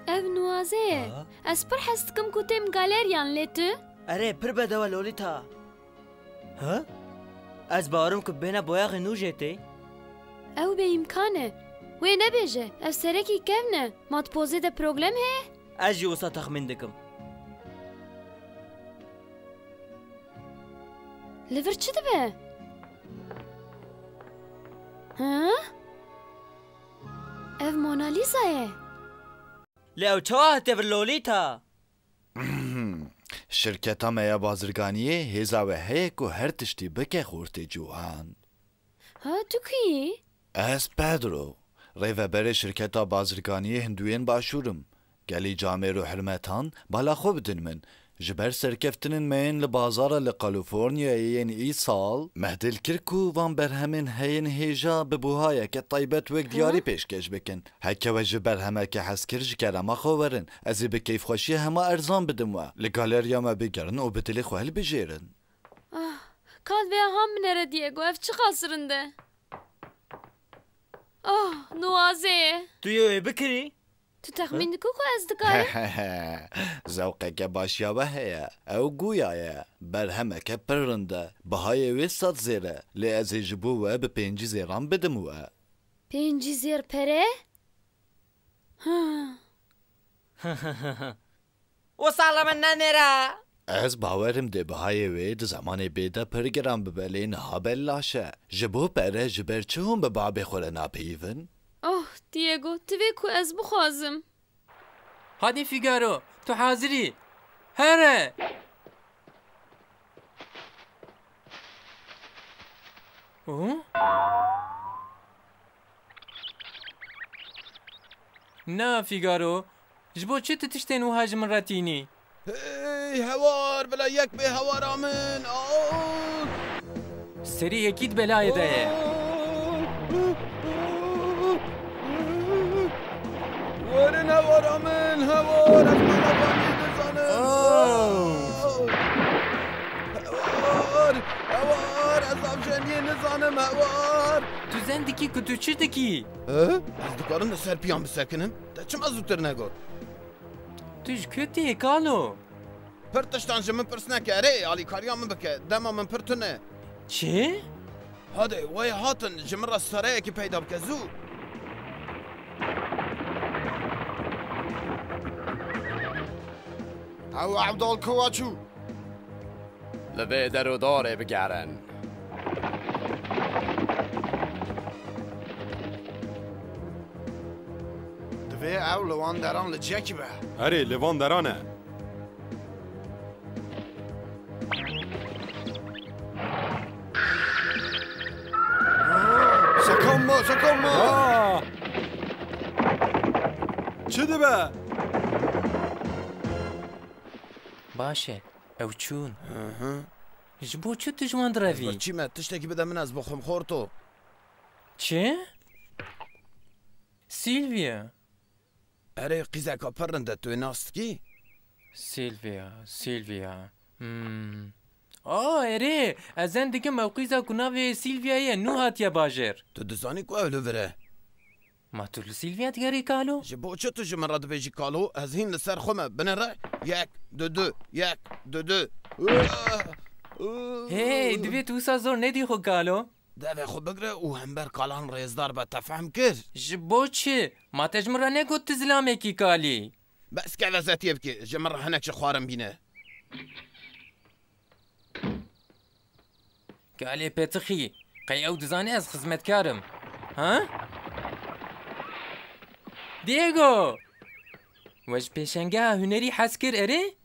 ev nuwaze ez pir hes dikim ku têm galeriyan lê tu Erê pir bedewe Lolita. Ha? Ez bawerim ku bêhna boyaxê nû jê tê. ew bêîmkan e wê nebêje ev serekî kev ne matpozê de problem heye Ez jî wisa texmîn dikim. li vir çi dibe ha ev Mona Lisa ye Lê ew çawa hate vir Lolita? Şirketa me ya bazirganiyê hêza we heye ku her tiştî bike xurtê ciwan. ha tu kî Ez Pedro. Rêveberê şirketa bazirganiyê Hindûyên Başûrim. Gelî camêr û hirmetan bala xwe bidin min. Ji ber serkeftinên me yên li bazara li Kalîforniyayê yên îsal mehdil kir ku van berhemên heyên hêja bi buhayeke taybet wek diyarî pêşkêş bikin. Heke we ji ber hemeke hezkir ji kerema xwe werin. Ez ê bi keyfxweşiyê hema erzan bidim we. Li galeriya me bigerin û bi dilê xwe hilbijêrin. kal vê ham binere Diego ev çi qasirinde nuwaze ye Tu yê wê bikirî? tu texmîn dikî ku ez dikarim Zewqeke başya we heye. Ew guya ye. Berhemeke pir rind e. Bihayê wê sed zêr e. Lê ez ê ji bo we bi pêncî zêran bidim we. pêncî zêr pere Wisa min nenêre. Ez bawerim dê bihayê wê di zemanê bêde pir giran bibe lê niha bellaş e. Ji bo pere ji ber çi hûn bi babê xwe re napeyivin? Diego tu vê ku ez bixwazim Hadi Figaro, tu hazirî. Here. Na Figaro, ji bo çi tu tiştên wiha ji min re tînî? Hey hewar bila yek bê hewara min. Serî yekî di belayê de ye. Werin hewara min hewar ez malavanî dizanim. Hewar ez avjeniyê nizanim hewar. Tu zen dikî ku tu çi dikî? Ez dikarim li ser piyan bisekinim. Te çima zûtir negot? Tu ji ku tê Kalo? Pir tiştan ji min pirs neke erê alîkariya min bike dema min pir tune. Çi? Hadi wey hatin ji min re sereyekî peyda bike zû. Ew Ebdal kuwa çû? Li vê derûdarê bigerin. Divê ew li wan deran li cekî be. Erê li van deran e. Sekonma, sekonma. Çi dibe? Baş e, ew çûn. Ji bo çi tu ji wan direvî? Çî me tiştekî bide min ez bixwim xorto. Çi? Silvia. Erê qîzeka pir rind e tu ê nas dikî? Silvia. Erê, ez zen dikim ew qîza ku navê Silviayê nû hatiye bajêr. Tu dizanî ku ew li vir e? Ma tu li Silvia digerî Kalo? Ji bo çi tu ji min re dibêjî Kalo? Ez hîn li ser xwe me binêre. Yek, du, yek, du. Hey, divê tu wisa zor nedî xwe Kalo? Devê xwe bigire û hember kalan rêzdar be te fehm kir. Ji bo çi? Ma te ji min re negot tu zilamekî kalî. Bes ke vezetiye bikê ji min re hinek ji xwarin bîne. Kalê petixî, qey ew dizanê ez xizmetkarim. Ha? Diego! We ji pêşengeha hunerî hez kir erê?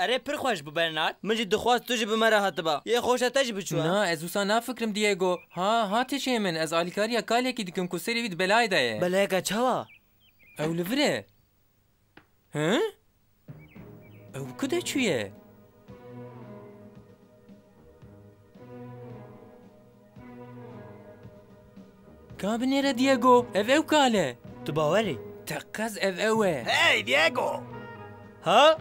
Erê pir xweş bi Bernard. Min jî dixwast tu jî bi me re hatiba. Yê xweş e te jî biçû. Na, ez wisa nafikrim Diego. Hatê çê min, ez alîkariya kalekî dikim ku serê wî di belayê de ye. Belayeke çawa? Ew li vir e? Ew ku de çûye? Ka binêre Diego, ev kale. Tu bawerî? Teqez ev e. Hey Diego! Ha?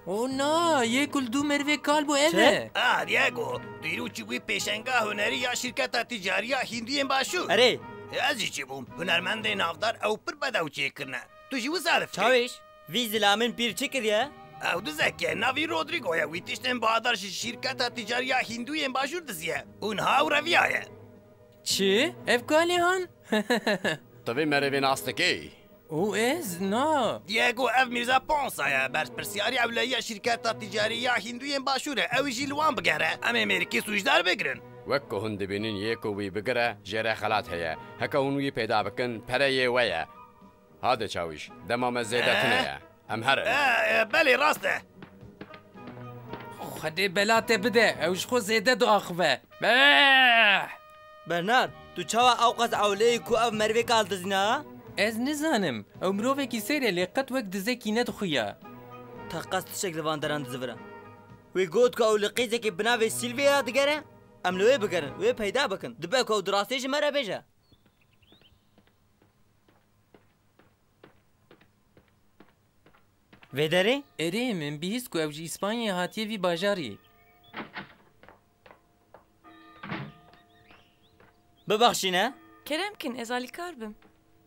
Na, yê kul dû merivê kal bû ev e. Diego, dîrû çi wî pêşenga hunerî ya şirketa ticariya Hindiyên Başûr. Erê, Ez jî çi bûm hunermendê navdar ew pir bedew çêkirine. Tu jî wisa difkirî? Çawiş, vî zilamên pîr çi kiriye? Ew dizeke navî Rodrigo ye wî tiştên bahadar ji şîrketa ticariya Hindûyên bajûr diziye û niha ew reviya ye. Çi? Ev galê han? Tu vê merivên astekê. û ez na. Diego ev Mirza Ponsa ye berpirsiyariya ewleyiya şîrketa ticariya Hindûyên başûr e ew jî li wan bigere em ê mêrikê sûcdar bigirin. Wek ku hûn dibînin yê ku wî bigire jê re xelat heye. Heke hûn wî pêda bikin pereyê we ye. Hadi çawiş, dema me zêde tune ye. Em herin. Belê rast e. Xwedê belatê bide. Ew ji xwe zêde diaxive. Bernard, tu çawa ew qas ewleyî ku ev merivê kal dizîne ha? Ez nizanim. Ew mirovekî sêr e lê qet wek dizekî nedixuya. Te qas tişek li van deran dizivire. Wê got ku ew li qîzekê bi navê Silvia digere? Em li wê bigerin, wê peyda bikin. Dibe ku ew di rastî ji me re bêje. Vê derê? Erê min bihîst ku ew ji İspanyayê hatiye vî bajarî. Bibexşîne. Keremkin ez alîkar bim.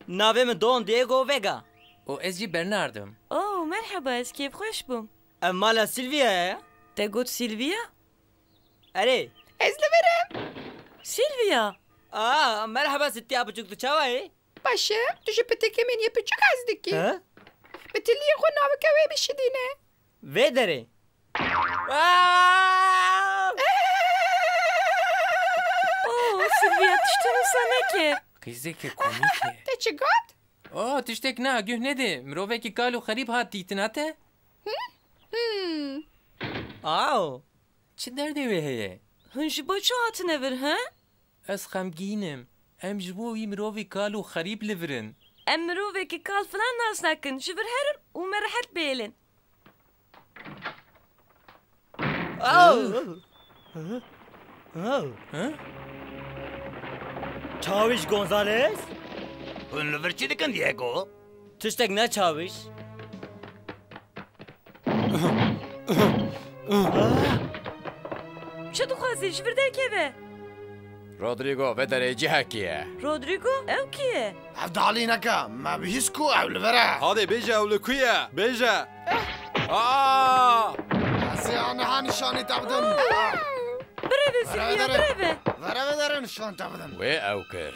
Navê min Don Diego Vega. û ez jî Bernardim. Oh merheba ez kêfxweş bûm. Ev mala Silvia ye? Te got Silvia? Erê. Ez li verim. Silvia. Merhaba Sitya biçûk tu çawa yî? Başım, tu ji pitekê min yê piçûk ez dikî. Ha? Bi tiliyê xwe naveke wê bişidîne. Vê derê. Oh Silvia tiştî wisa neke. Qîzeke komîk e. Te çi got? Tiştek na guh nedê. Mirovekî kal û xerîb hat dîtina te? Aw. Çi derdê wê heye? Hûn ji bo çi hatine vir he? Ez xemgînim. Em ji bo wî mirovê kal û xerîb li virin. Em mirovekî kal filan nas nakin. Ji vir herin û me rehet bêlin. Çawiş Gonzales? Hûn li vir çi dikin Diego? Tiştek ne çawiş? Çi dixwazî ji vir derkeve? Rodrigo ve derê cihekî ye. Rodrigo ew kî ye? Ev dalî neke me bihîst ku ew li vir e. Hadi bêje ew li ku ye? Bêje. Ez ê aniha nîşanî te bidim. Bireve Silvia bireve. Vereve dere nîşan te bidim. Wê ew kir.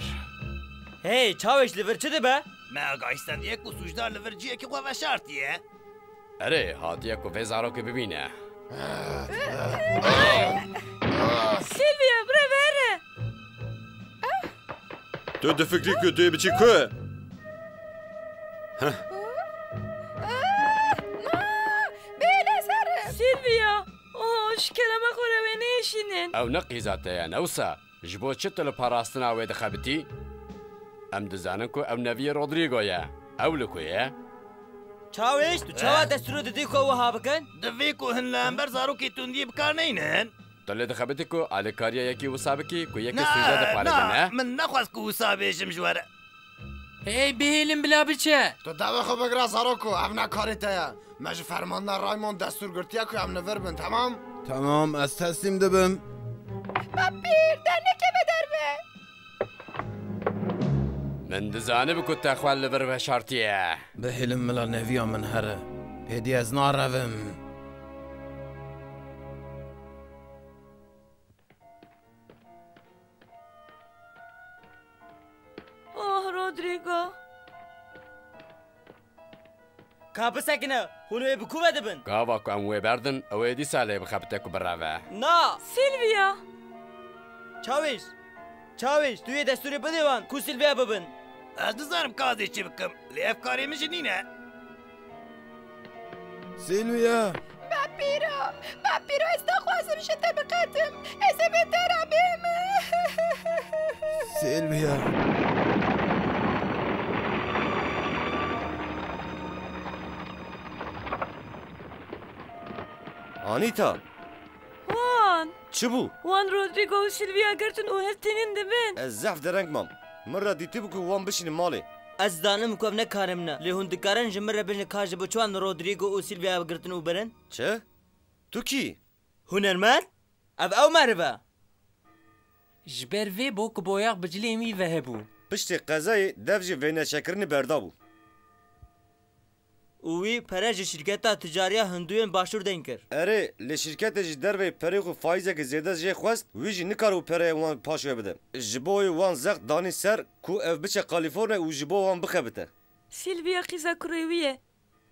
Hey çawiş li vir çi dibe? Me agahîstan Diego sûcdar li vir ciyekî xwe veşartiye. Erê hatiye ku vê zarokê bibîne. Silvia bireve here. Tu difikrî ku tu yê biçî ku? Bêle ser. Silvia. Oh ji kerema xwe re wê nêşînin. Ew ne qîza te ye newsa. Ji bo çi tu li parastina wê dixebitî? Em dizanin ku ew neviye Rodrigo ye. Ew li ku ye? Çawiş tu çawa destûrê didî ku wiha bikin? Divê ku hûn li ember zarokê tundiyê bikar neynin? Tu lê dixebitî ku alîkariya yekî wisa bikî ku yekê sûce diparêdin ne? min nexwest ku wisa bêjim ji were. Hey bihêlin bila biçe. Tu devê xwe bigire zaroko ev nekarê te ye. Me ji fermanda Raymond destûr girtiye ku em li vir bin temam? Tamam ez teslîm dibim. Papîr dernekeve derve. Min dizanibû ku te xwe li vir veşartiye. Bihêlin mila neviya min here. Pêdî ez narevim. Oh Rodrigo. Ka bisekine hûn wê bi ku ve dibin? Gava ku em wê berdin ew ê dîsa lê bixebite ku bireve. Na! Silvia. Çawiş! Çawiş tu yê destûrê bidê wan ku Silvia bibin. Ez dizanim kazê çi bikim. Lê ev karê min jî nîne. Silvia. Papîro ez daxwazim ji te biqetim. Ez ê bêtera bêm. Silvia. Anita, Wan. çi bû? Wan Rodrigo û Silvia girtin û hestînin dibin. Ez zef dereng mam. Min re dîtî bû ku wan bişînin malê. Ez zanim ku ev ne karê min e. Lê hûn dikarin ji min re bijin ka ji bo çi wan Rodrigo û Silvia girtin û birin? Çi? Tu kî? Hunermend? Ev ew merive. Ji ber vê bo ku boyax bi cilê wî vehebû. پشتی قضای دف جی وینه چکرنی بردا بو وی پره جی شرکتا تجاری هندوین باشور دین کر اره لی شرکت جی در وی پره خو فایزه که زیده جی خواست وی جی نکارو پره وان پاشوه بده جبوی وان زخ دانی سر کو اف بچه کالیفورنیا و جبو وان بخبته سیلویا قیزا کرویه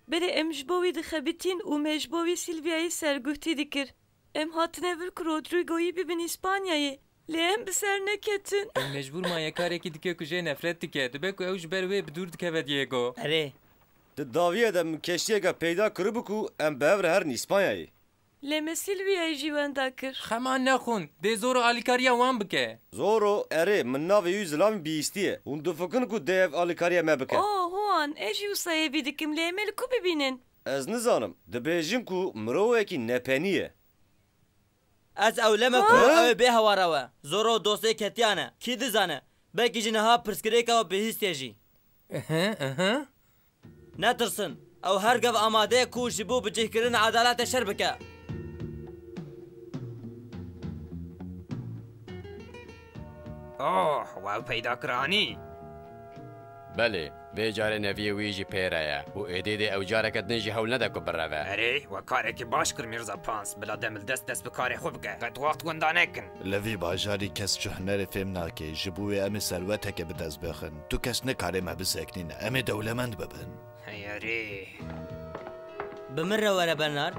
بره ام جبوی دخبتین و مجبوی سیلویای سرگوهتی دکر ام هاتنه ور رودریگویی ببین اسپانیایی لی ام بسر نکتن مجبور ما یکاره که دیگه کجای نفرت دیگه دبه که اوش بروی بدور دیگه و دیگو اره داویه دم کشتیه که پیدا کرو بکو ام بهور هر نیسپانیایی لما سیلویای جیوان داکر خمان نخون دی زورو آلیکاریا وان بکه زورو اره من ناوی یو زلامی بیستیه اون دو فکن کو دیو آلیکاریا ما بکه هوان اجی وصایه بیدکم لی امل کو ببینن از نزانم دبیجیم کو مروه کی نپنیه از اولما کو او به هواروا زورو دوسته کتیانه کی دزانه بکی جنها پرسکریکا و بهیستیجی نترسن او هرگف آماده کو جبو بجه کرن عدالت شربکه واو پیدا کرانی بله به جاره نوی ویجی پیره و ایدید او جاره کت نجی حول نده کو بره اره و کاره که باش کر میرزا پانس بلا دمل دست بکاره خوب که قد وقت گندانه کن لوی باجاری کس جهنر فهم ناکه جبوی ام ثروته که بدست بخن تو کس نکاره ما بسکنین ام دولمند ببن اره بمره وره برنار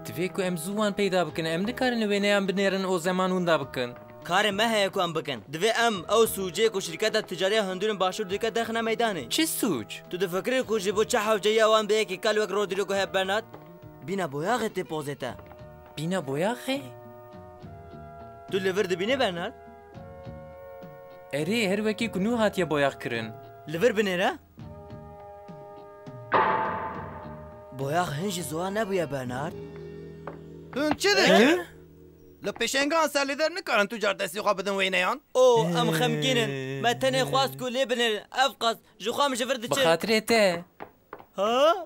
دوی که ام زوان پیدا بکن ام نکارن وینه ام بنیرن او زمان هوندا بکن کار ما هيا كو ام بكن دفي ام او سوجي كو شركات التجاريه هندون باشور ديكا دخنا ميداني چه سوج تو دفكر كو جيبو چحو جيا وان بيكي كال وك رودريگو هبنات بينا بوياغ تيبوزيتا بينا بوياغ تو ليفر دبيني برنات اري هر وكي كنو هاتيا بوياغ كرن ليفر بنيرا بوياغ هنج زوان نبويا برنات هون چه دکه؟ لپیشنگان سالیدر نکارن تجار دستی خواه بدن وینیان؟ او ام خمگینن ما تنه خواست کو لیبنر افقص جو خواه مش فرد چه بخاطر ته ها؟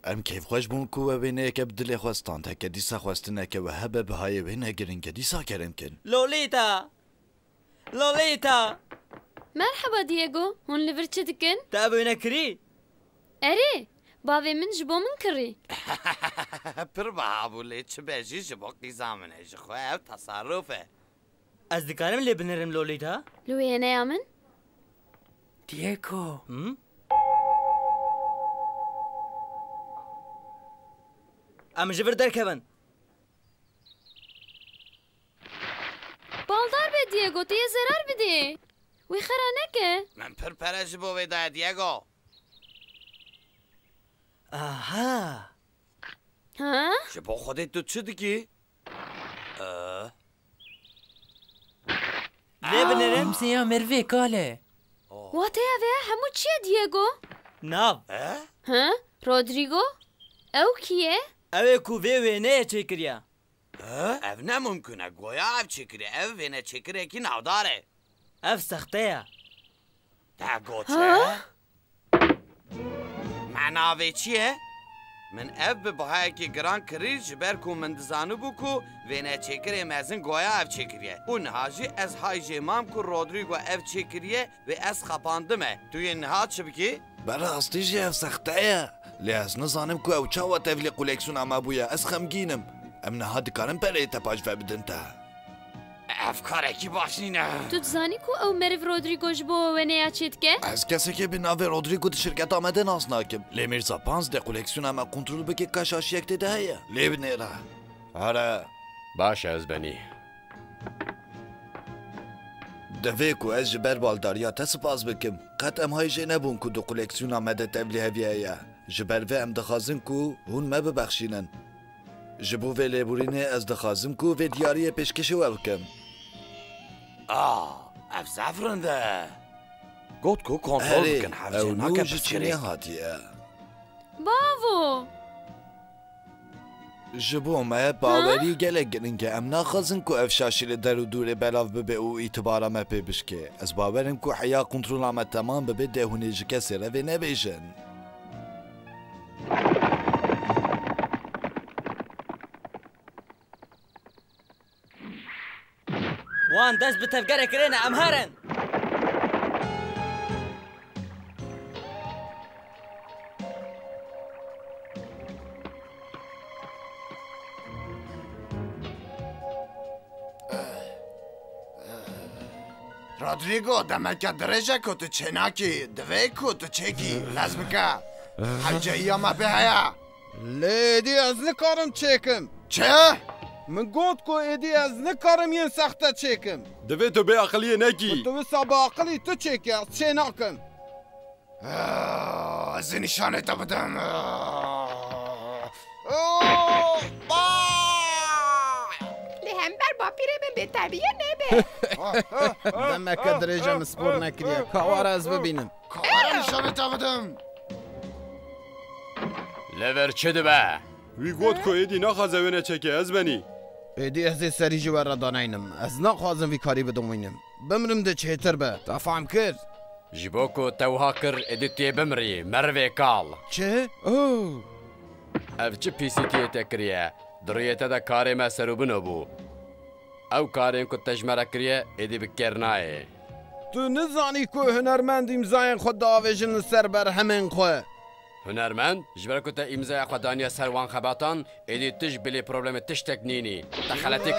ام کیف خوش بون کو و بینه که بدلی خواستان تا که دیسا خواستنه که و هبه بهای بینه گرین که دیسا کرن کن لوليتا مرحبا دييغو هون ليفر چه دكن؟ تابوينا كري اري باوي من جبو من كري پر بابو لی چه بیجی جبو قیزامنه جخواه او تصرفه از دکارم لیبنرم لوليتا لوينا يامن؟ دييغو ام جبر دركبن بالدار به دييغو تيه زرار بدي وي خرانكه من پر جبو ویده دیگو آها ها؟ جبو خودت تو چه دیگی؟ لیبنرم امسيا مروي كاله واتي هذا همو چيه دييغو؟ ناف ها؟ رودريگو؟ او كيه؟ اوه کو وی وینه چه کریا اف نممکنه گویا اف چکری اف وینه چکری کی ناو داره اف سخته ده گوچه؟ معناوی چیه؟ من اف به بهای که گران کری جبر کو من دزانو بو کو وینه چکری مزن گویا اف چکریه اون هاجی از های جمام کو رودریگو اف چکریه و از خپاندمه توی نها چه بکی؟ براستی جی اف سخته لی از نزانم کو او چاوا تفلی قولکسون اما بویا از خمگینم ام نها دکارم پره تپاش و بدن تا افکاره کی باشینه تو تزانی کو او مرف رودريگو جبو وينيا چيتكه؟ از کسی که به ناو رودریگو دی شرکت آمده ناس ناکم لی میرزا پانز دی قولکسون اما کنترل بکی کشاش یک دیده هیا لی بنیره آره باشه از بنی دوی کو از جبر بالداریا تسپاس بکم قد ام های جه نبون کو دو قولکسیون آمده تبلی هویه جبر و ام دخازم کو هون ما ببخشینن جبو و لیبورینه از دخازم کو و دیاری پیشکش و بکم اف زفرنده گوت کو کنترل بکن حفظه او ناکه نوش چینه بچکری هاتیه باوو جبو ما باوری گله گرین که ام ناخازن کو افشاشی در و دور بلاف ببه او اعتبارا ما پی بشکه از باورم کو حیا کنترول آمد تمام ببه دهونه جکه سره و نبیشن وان دست بتفقره كرينا ام هرن رودریگو دمکه درجه که تو چناکی دوی که تو چکی لازمکه حجایی ما به هیا لیدی از نکارم چکم چه؟ من گوت کو ایدی از نکارم ین سخته چکم دوی تو به عقلیه نکی تو سابا عقلی تو چکی از چه ناکم از نشانه تا بدم لهمبر با پیره من به طبیعه نبه دمکه درجه مسپور نکریه کاوار از ببینم کاوار نشانه تا بدم لور چه دبه؟ وی گوت کو ایدی نخوازه وینه چکه از بنی ایدی از سری جوار را داناینم از نخوازم وی کاری بدوینم بمرم ده چهتر به تا فهم کرد جبوکو توها کر ادیتی بمری مروی کال چه؟ اوه اف چه پیسی تیه تکریه دریته دا کاری ما سروبنو بو او کارین کو تجمره کریه ایدی بکرنایه تو نزانی که هنرمند امزاین خود داویجن سر بر همین خواه هنرمند جبر کو تا امزای خدانیا سروان خباتان ایدی تش بلی پروبلم تش تکنینی تخلتی کش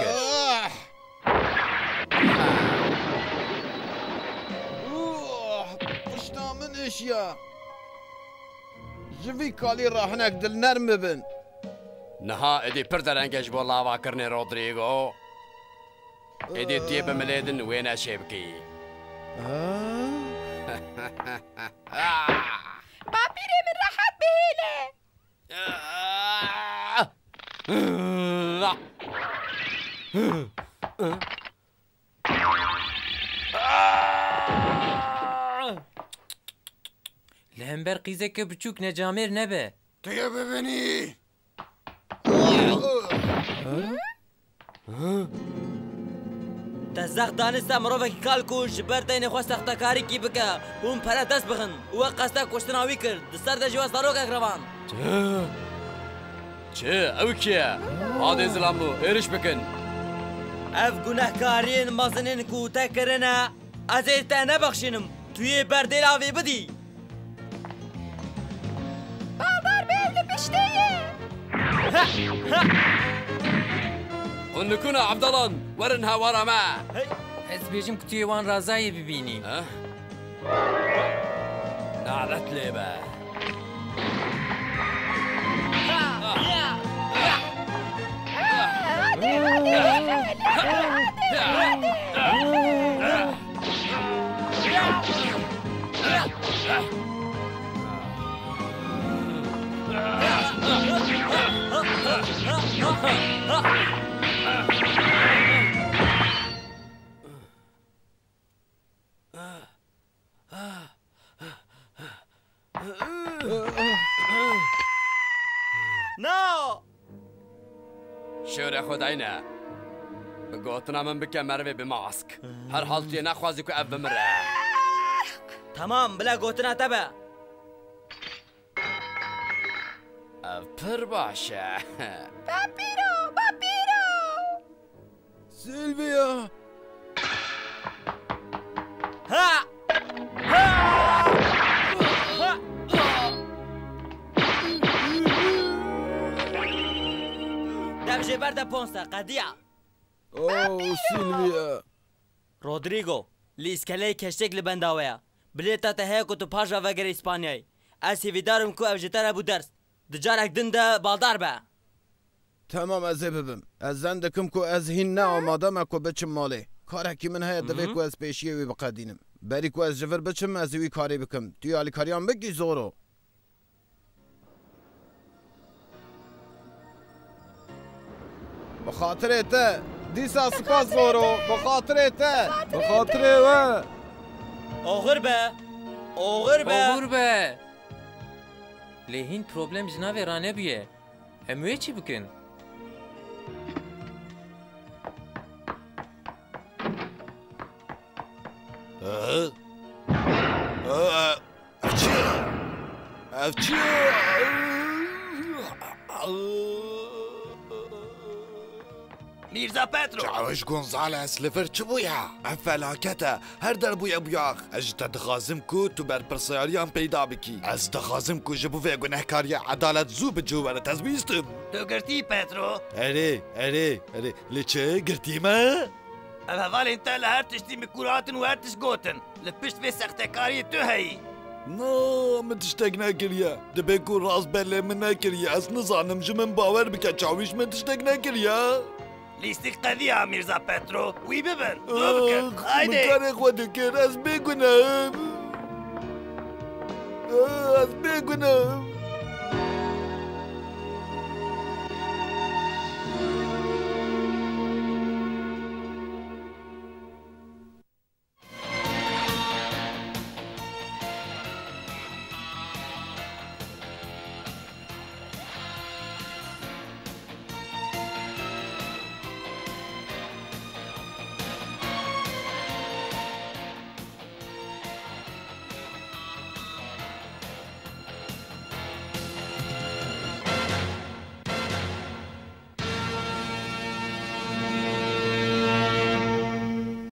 پشتا من اشیا جوی کالی راهنک دل نرم ببن نها ایدی پر درنگش بو لاوا کرنی رودریگو ایدی تیه بملیدن وینا شبکی با پیره من راحت بهیله لهمبر قیزه که بچوک نجامر نبه توی ببینی تزاق دانستا مروفکی کال کو جبر دین خواست اختکاری کی بکه اون پره دست بخن او قصدا کشتناوی کرد دستار دا جواز داروگ اگروان چه او کیه؟ آده زلاملو ایرش بکن اف گناهکارین مازنین کو تکرنه از ایتا نبخشینم توی بردیل آوی بدی بالدار بیل پشتیه ونكونا عبدالله ورنها ورا ما از بیجم که توی وان رازایی ببینی نعلت ليبه نو شوري خدعينا بقوتنا من بك مروي بماسك هر حالتي نخوازك أب بمره تمام بلا قوتنا تبع أبر باشا بابيرو بابيرو سيلفيا ها دم جبر دا پونستا قديع اوه سيلفيا رودريغو ليسكالي كشتك لبنداويا بليتا تهيكو تو باجا وغير اسبانياي اسي فيدارم كو افجتر ابو درس دجارك دندا بالدار با تمام از ببم از زندکم کو از هین نه آمادم کو بچم ماله کارکی من هیا دوی کو از پیشیه وی بقدینم بری کو از جفر بچم از وی کاری بکم توی علی کاریان بگی زورو بخاطر ته دیسا سپاس زورو بخاطر ته بخاطر و اوغر به اوغر به اوغر به لهین پروبلم جناب رانه بیه اموی چی بکن میرزا پترو جاوش گونزالس لفر چه بویا فلاکته هر در بویا بیاخ اج تدخازم کو تو بر پرسیاریان پیدا بکی از دخازم کو جبو و گنهکاری عدالت زو بجو ورد از بیستم تو گرتی پترو اره لیچه گرتی ما ev hevalên te li her tiştî mikûratin û her tişt gotin li pişt vê sextekariyê tu heyî. نا من تشتاق ناكريا دبي يكون راس بالي من ناكريا اس نزانم جمن باور بك تشاويش من تشتاق ناكريا لیستی قضیه میرزا پترو وی ببن دو بکن من كان اخواتك اس بيقنا اس بيقنا